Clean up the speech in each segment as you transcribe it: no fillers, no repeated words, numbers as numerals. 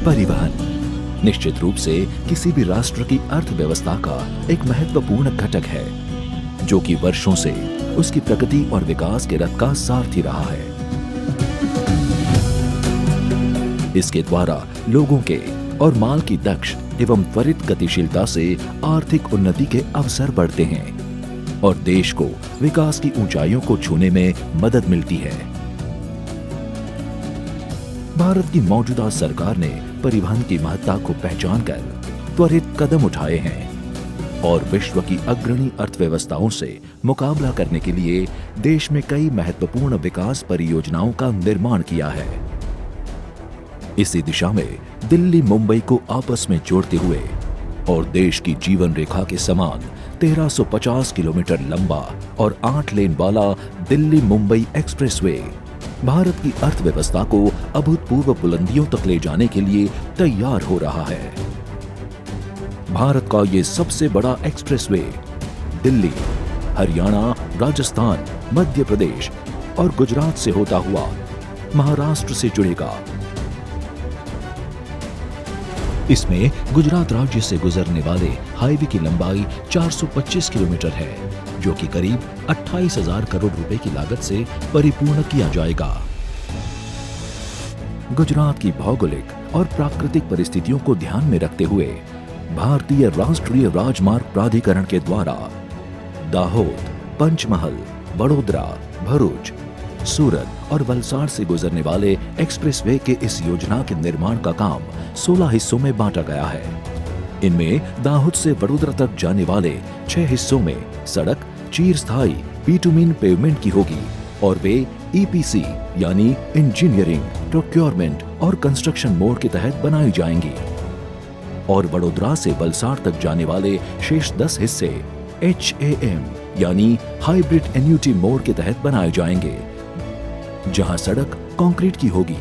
परिवहन निश्चित रूप से किसी भी राष्ट्र की अर्थव्यवस्था का एक महत्वपूर्ण घटक है, जो कि वर्षों से उसकी प्रगति और विकास के रथ का सारथी रहा है। इसके द्वारा लोगों के और माल की दक्ष एवं त्वरित गतिशीलता से आर्थिक उन्नति के अवसर बढ़ते हैं और देश को विकास की ऊंचाइयों को छूने में मदद मिलती है। भारत की मौजूदा सरकार ने परिवहन की महत्ता को पहचानकर त्वरित कदम उठाए हैं और विश्व की अग्रणी अर्थव्यवस्थाओं से मुकाबला करने के लिए देश में कई महत्वपूर्ण विकास परियोजनाओं का निर्माण किया है। इसी दिशा में दिल्ली मुंबई को आपस में जोड़ते हुए और देश की जीवन रेखा के समान 1350 किलोमीटर लंबा और 8 लेन वाला दिल्ली मुंबई एक्सप्रेसवे भारत की अर्थव्यवस्था को अभूतपूर्व बुलंदियों तक ले जाने के लिए तैयार हो रहा है। भारत का ये सबसे बड़ा एक्सप्रेसवे दिल्ली, हरियाणा, राजस्थान, मध्य प्रदेश और गुजरात से होता हुआ महाराष्ट्र से जुड़ेगा। इसमें गुजरात राज्य से गुजरने वाले हाईवे की लंबाई 425 किलोमीटर है, जो कि करीब 28,000 करोड़ रुपए की लागत से परिपूर्ण किया जाएगा। गुजरात की भौगोलिक और प्राकृतिक परिस्थितियों को ध्यान में रखते हुए भारतीय राष्ट्रीय राजमार्ग प्राधिकरण के द्वारा दाहोद, पंचमहल, वडोदरा, भरूच, सूरत और वलसाड से गुजरने वाले एक्सप्रेसवे के इस योजना के निर्माण का काम 16 हिस्सों में बांटा गया है। इनमें दाहोद से वडोदरा तक जाने वाले 6 हिस्सों में सड़क चिरस्थायी बिटुमिन पेवमेंट की होगी और वे ईपीसी यानी इंजीनियरिंग, प्रोक्योरमेंट और कंस्ट्रक्शन मोड के तहत बनाई जाएंगी और वडोदरा से वलसाड तक जाने वाले शेष 10 हिस्से HAM यानी हाइब्रिड एन्युटी मोड के तहत बनाए जाएंगे, जहां सड़क कंक्रीट की होगी।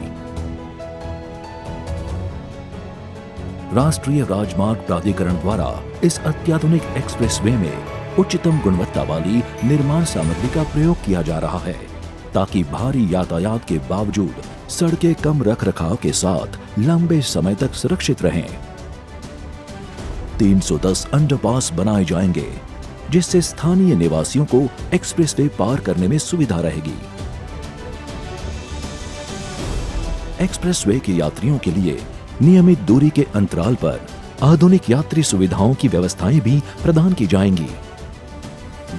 राष्ट्रीय राजमार्ग प्राधिकरण द्वारा इस अत्याधुनिक एक्सप्रेसवे में उच्चतम गुणवत्ता वाली निर्माण सामग्री का प्रयोग किया जा रहा है, ताकि भारी यातायात के बावजूद सड़कें कम रखरखाव के साथ लंबे समय तक सुरक्षित रहें। 310 अंडरपास बनाए जाएंगे, जिससे स्थानीय निवासियों को एक्सप्रेसवे पार करने में सुविधा रहेगी। एक्सप्रेसवे के यात्रियों के लिए नियमित दूरी के अंतराल पर आधुनिक यात्री सुविधाओं की व्यवस्थाएं भी प्रदान की जाएंगी।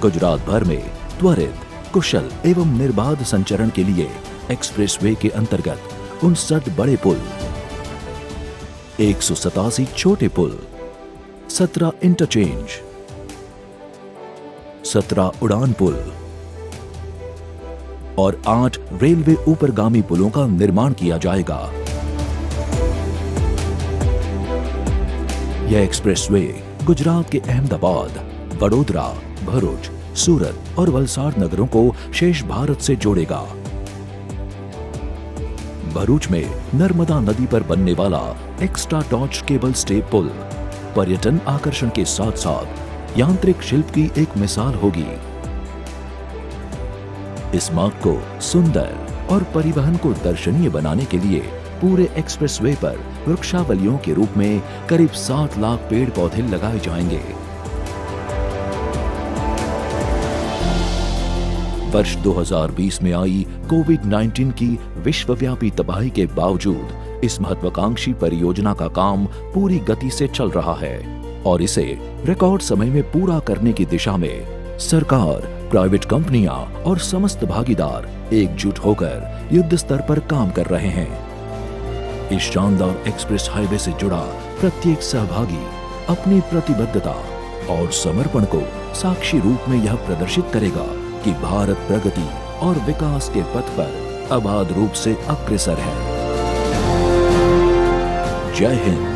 गुजरात भर में त्वरित, कुशल एवं निर्बाध संचरण के लिए एक्सप्रेसवे के अंतर्गत 59 बड़े पुल, 187 छोटे पुल, 17 इंटरचेंज, 17 उड़ान पुल और 8 रेलवे ऊपरगामी पुलों का निर्माण किया जाएगा। यह एक्सप्रेसवे गुजरात के अहमदाबाद, वडोदरा, भरूच, सूरत और वलसाड नगरों को शेष भारत से जोड़ेगा। भरूच में नर्मदा नदी पर बनने वाला एक्स्ट्रा टॉर्च केबल स्टे पुल पर्यटन आकर्षण के साथ साथ यांत्रिक शिल्प की एक मिसाल होगी। इस मार्ग को सुंदर और परिवहन को दर्शनीय बनाने के लिए पूरे एक्सप्रेसवे पर वृक्षावलियों के रूप में करीब 7 लाख पेड़ पौधे लगाए जाएंगे। वर्ष 2020 में आई कोविड-19 की विश्वव्यापी तबाही के बावजूद इस महत्वाकांक्षी परियोजना का काम पूरी गति से चल रहा है और इसे रिकॉर्ड समय में पूरा करने की दिशा में सरकार, प्राइवेट कंपनियां और समस्त भागीदार एकजुट होकर युद्ध स्तर पर काम कर रहे हैं। इस शानदार एक्सप्रेस हाईवे से जुड़ा प्रत्येक सहभागी अपनी प्रतिबद्धता और समर्पण को साक्षी रूप में यह प्रदर्शित करेगा कि भारत प्रगति और विकास के पथ पर अबाध रूप से अग्रसर है। जय हिंद।